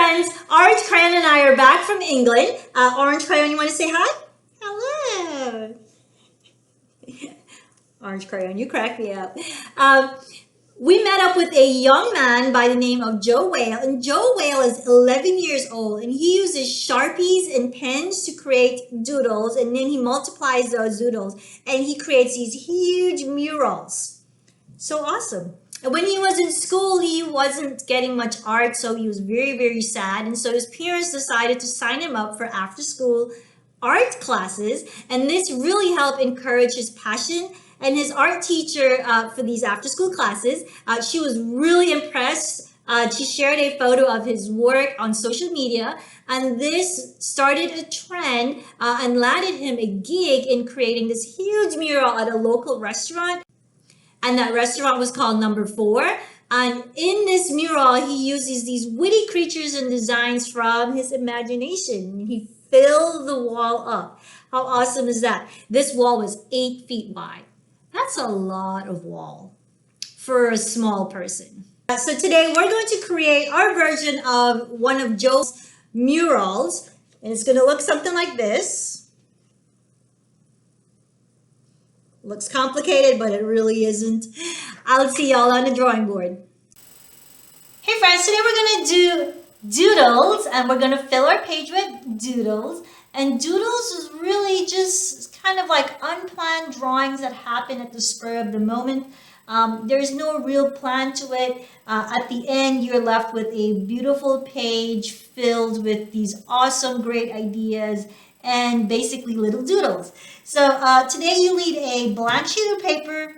friends, Orange Crayon and I are back from England. Orange Crayon, you want to say hi? Hello. Orange Crayon, you crack me up. We met up with a young man by the name of Joe Whale, and Joe Whale is 11 years old, and he uses Sharpies and pens to create doodles, and then he multiplies those doodles, and he creates these huge murals. So awesome. And when he was in school, he wasn't getting much art, so he was very, very sad, and so his parents decided to sign him up for after-school art classes, and this really helped encourage his passion. And his art teacher for these after-school classes, she was really impressed. She shared a photo of his work on social media, and this started a trend and landed him a gig in creating this huge mural at a local restaurant. And that restaurant was called Number 4. And in this mural, he uses these witty creatures and designs from his imagination. He filled the wall up. How awesome is that? This wall was 8 feet wide. That's a lot of wall for a small person. So today we're going to create our version of one of Joe's murals. And it's going to look something like this. Looks complicated, but it really isn't. I'll see y'all on the drawing board. Hey friends, today we're going to do doodles, and we're going to fill our page with doodles. And doodles is really just kind of like unplanned drawings that happen at the spur of the moment. There's no real plan to it. At the end, you're left with a beautiful page filled with these awesome, great ideas and basically little doodles. So today you need a blank sheet of paper.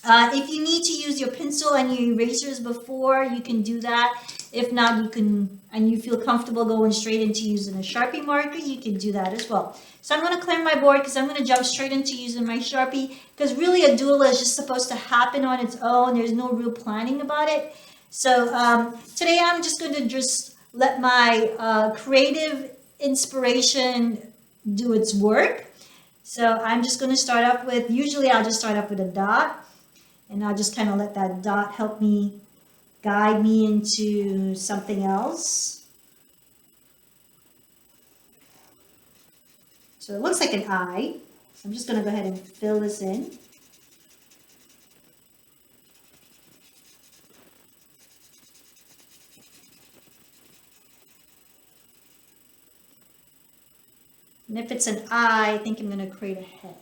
If you need to use your pencil and your erasers before, you can do that. If not, you can, and you feel comfortable going straight into using a Sharpie marker, you can do that as well. So I'm going to clear my board because I'm going to jump straight into using my Sharpie, because really a doodle is just supposed to happen on its own. There's no real planning about it. So today I'm just going to just let my creative inspiration do its work. So I'm just going to start up with, usually I'll just start up with a dot, and I'll just kind of let that dot help me guide me into something else. So it looks like an eye. So I'm just going to go ahead and fill this in. And if it's an eye, I think I'm going to create a head.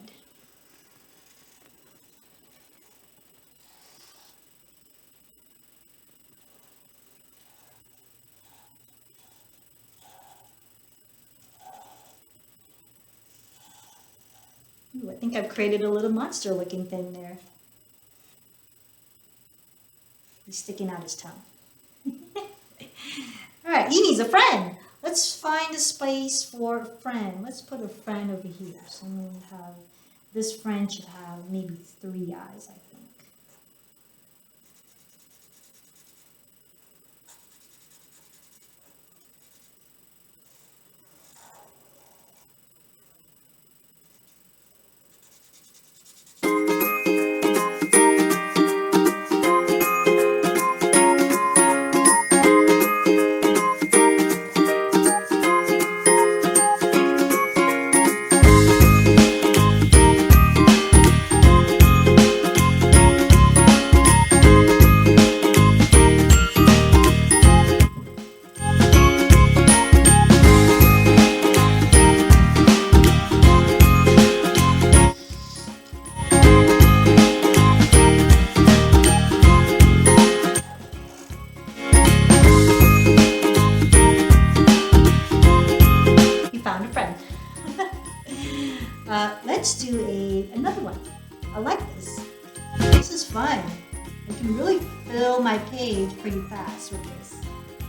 Ooh, I think I've created a little monster looking thing there. He's sticking out his tongue. All right, he needs a friend. Let's find a space for a friend. Let's put a friend over here. So I'm going to have, this friend should have maybe 3 eyes, I think. Let's do another one. I like this. This is fun. I can really fill my page pretty fast with this.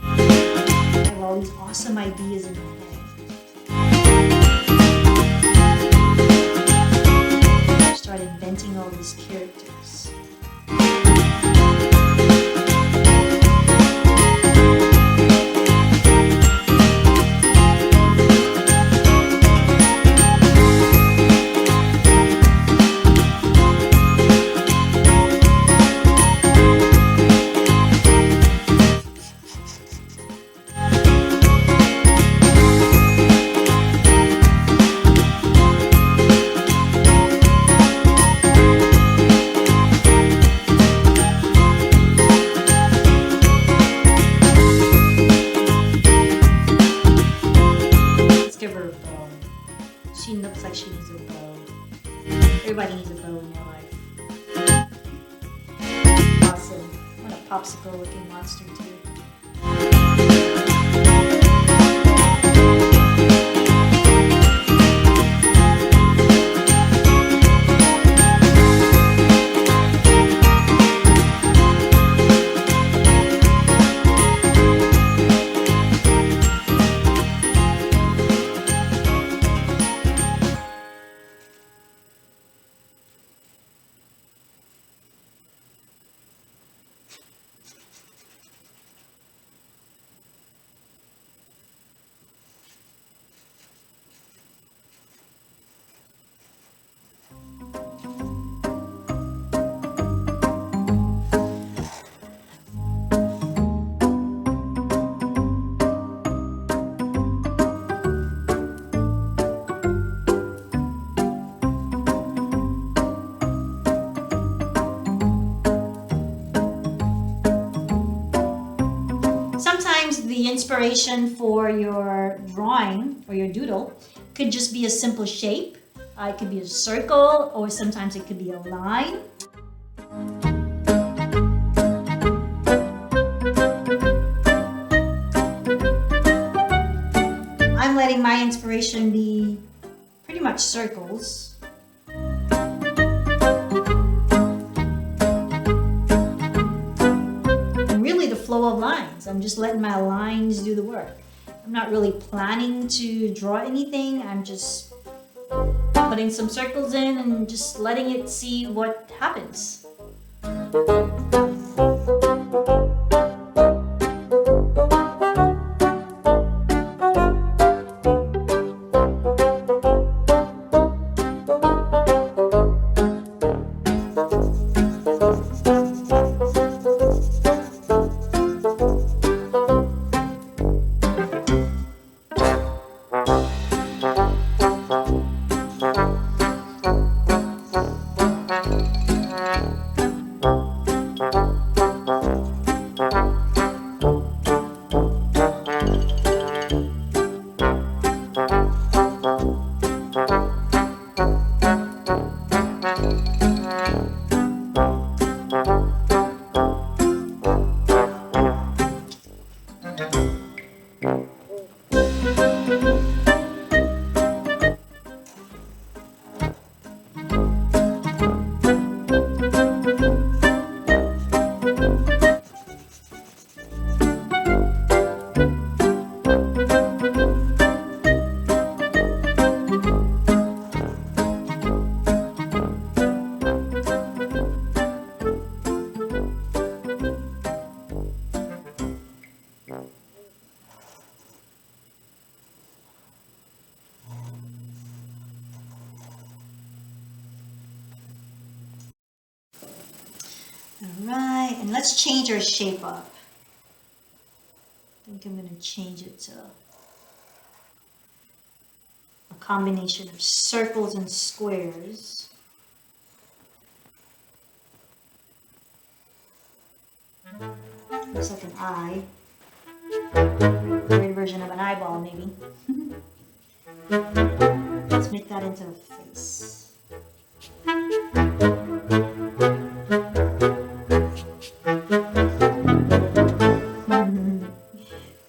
I have all these awesome ideas in my head. Start inventing all these characters. Everybody needs a bow in their life. Awesome. What a popsicle looking monster too. Sometimes the inspiration for your drawing or your doodle could just be a simple shape. It could be a circle, or sometimes it could be a line. I'm letting my inspiration be pretty much circles. Flow of lines. I'm just letting my lines do the work. I'm not really planning to draw anything. I'm just putting some circles in and just letting it see what happens. Alright, and let's change our shape up. I think I'm going to change it to a combination of circles and squares. Looks like an eye. Weird version of an eyeball, maybe. Let's make that into a face.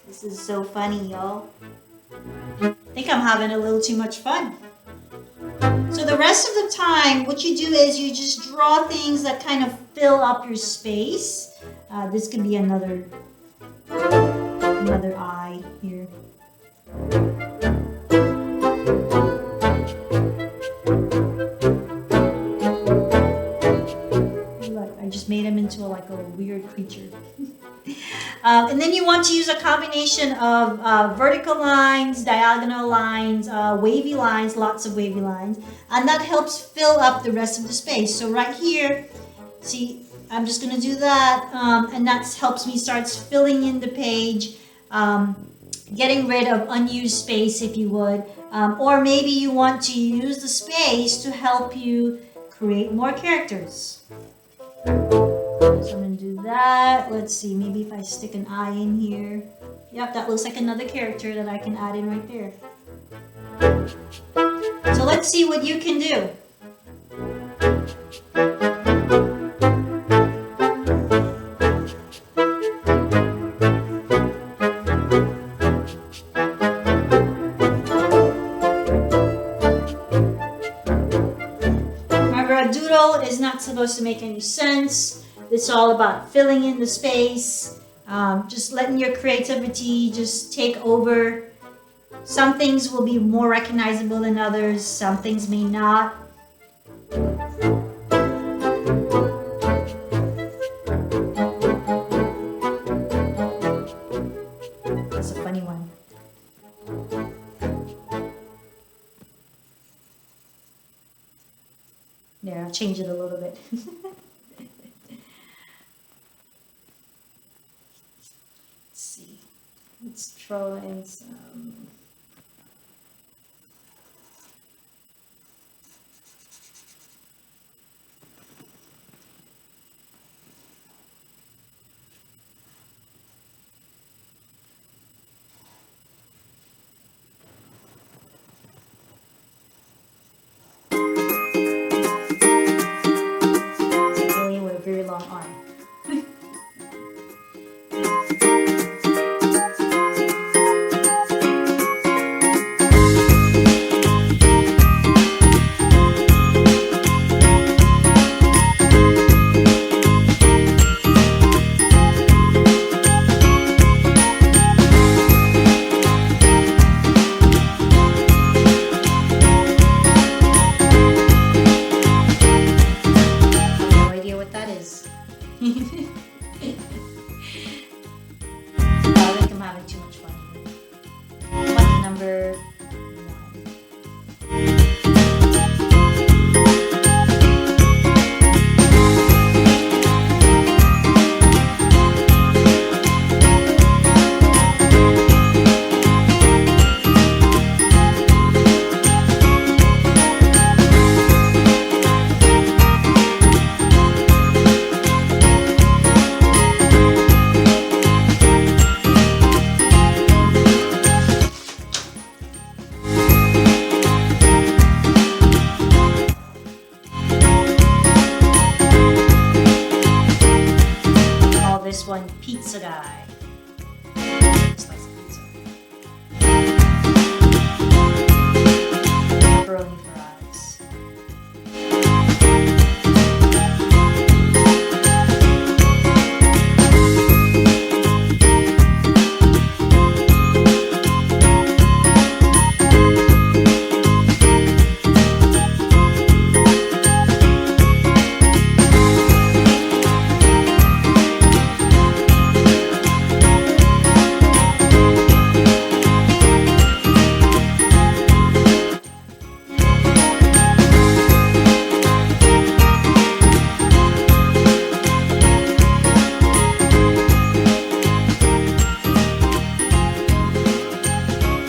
This is so funny, y'all. I think I'm having a little too much fun. So the rest of the time, what you do is you just draw things that kind of fill up your space. This could be another eye here. Look, I just made him into like a weird creature. And then you want to use a combination of vertical lines, diagonal lines, wavy lines, lots of wavy lines, and that helps fill up the rest of the space. So right here, see, I'm just going to do that, and that helps me start filling in the page, getting rid of unused space if you would, or maybe you want to use the space to help you create more characters. So I'm going to do that. Let's see, maybe if I stick an eye in here. Yep, that looks like another character that I can add in right there. So let's see what you can do. Remember, a doodle is not supposed to make any sense. It's all about filling in the space, just letting your creativity just take over. Some things will be more recognizable than others, some things may not. That's a funny one. There, I'll change it a little bit. Let's see. Let's throw in some. Alien with a very long arm. No idea what that is. I think I'm having too much fun. Lucky number 1. Call this one Pizza Guy. Slice of pizza. Pepperoni fries.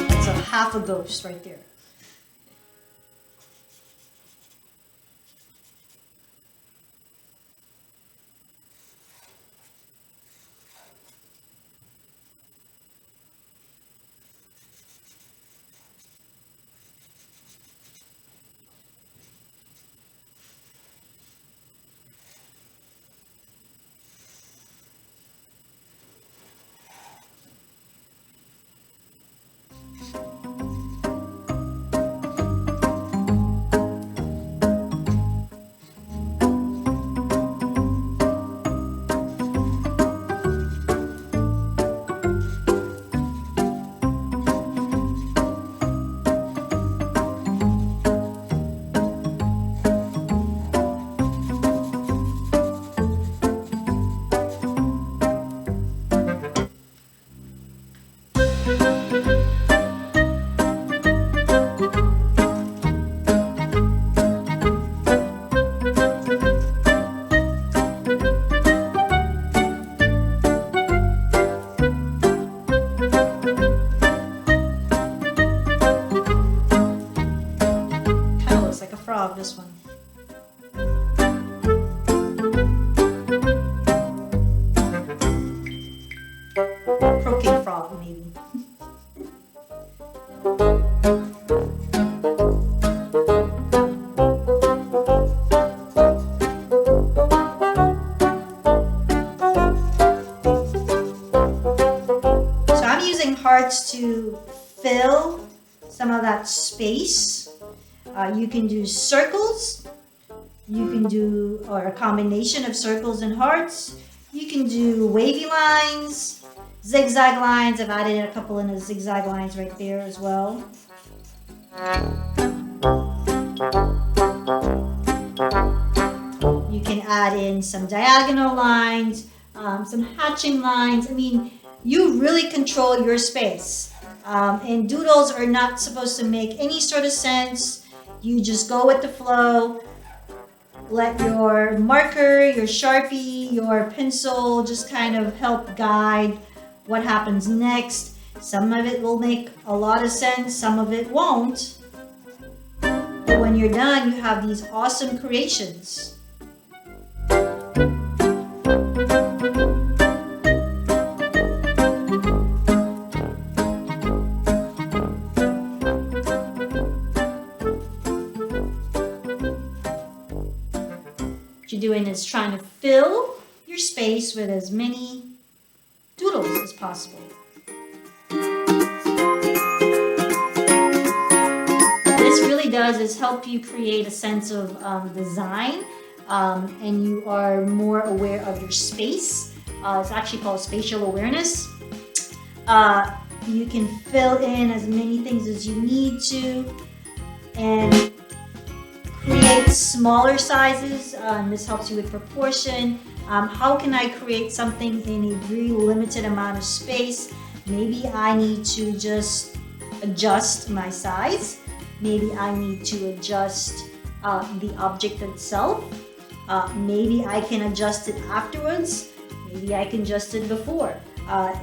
That's a half a ghost right there. Kind of looks like a frog, this one. Croaking frog, maybe. hearts to fill some of that space. You can do circles. You can do, or a combination of circles and hearts. You can do wavy lines, zigzag lines. I've added a couple in the zigzag lines right there as well. You can add in some diagonal lines, some hatching lines. I mean, you really control your space. And doodles are not supposed to make any sort of sense. You just go with the flow. Let your marker, your Sharpie, your pencil just kind of help guide what happens next. Some of it will make a lot of sense, some of it won't. But when you're done, you have these awesome creations. What you're doing is trying to fill your space with as many doodles as possible. What this really does is help you create a sense of design, and you are more aware of your space. It's actually called spatial awareness. You can fill in as many things as you need to and create smaller sizes. This helps you with proportion. How can I create something in a very limited amount of space? Maybe I need to just adjust my size. Maybe I need to adjust the object itself. Maybe I can adjust it afterwards. Maybe I can adjust it before.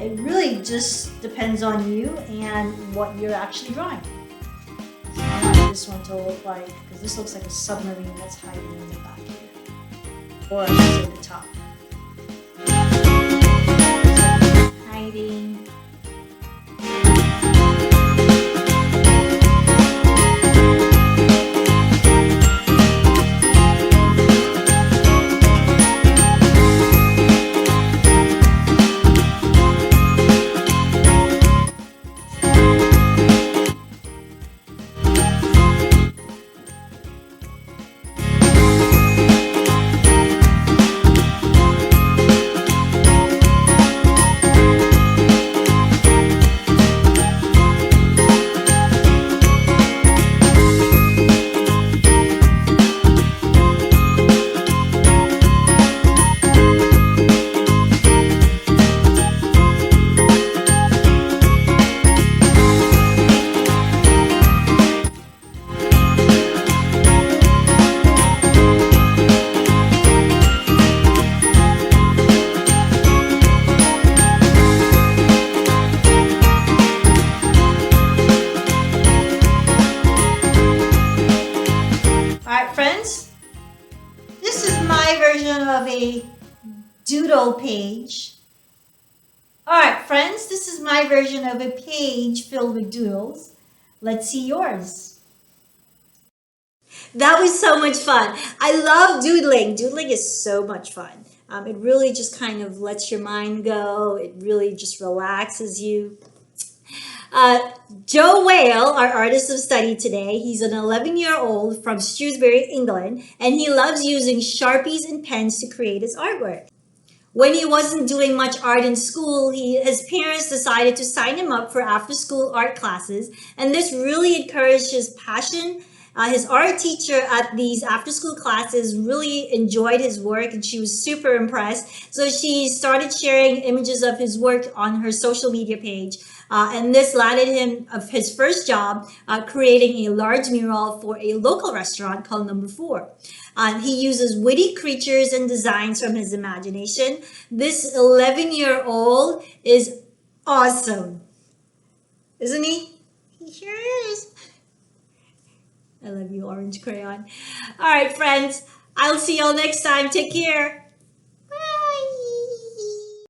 It really just depends on you and what you're actually drawing. So I want this one to look like, because this looks like a submarine that's hiding in the back here. Or at the top. Hiding. Friends, this is my version of a doodle page. Alright friends, this is my version of a page filled with doodles. Let's see yours. That was so much fun. I love doodling. Doodling is so much fun. It really just kind of lets your mind go. It really just relaxes you. Joe Whale, our artist of study today, he's an 11-year-old from Shrewsbury, England, and he loves using Sharpies and pens to create his artwork. When he wasn't doing much art in school, his parents decided to sign him up for after-school art classes, and this really encouraged his passion. His art teacher at these after-school classes really enjoyed his work, and she was super impressed. So she started sharing images of his work on her social media page. And this landed him of his first job, creating a large mural for a local restaurant called Number 4. He uses witty creatures and designs from his imagination. This 11-year-old is awesome, isn't he? He sure is. I love you, orange crayon. All right, friends. I'll see y'all next time. Take care.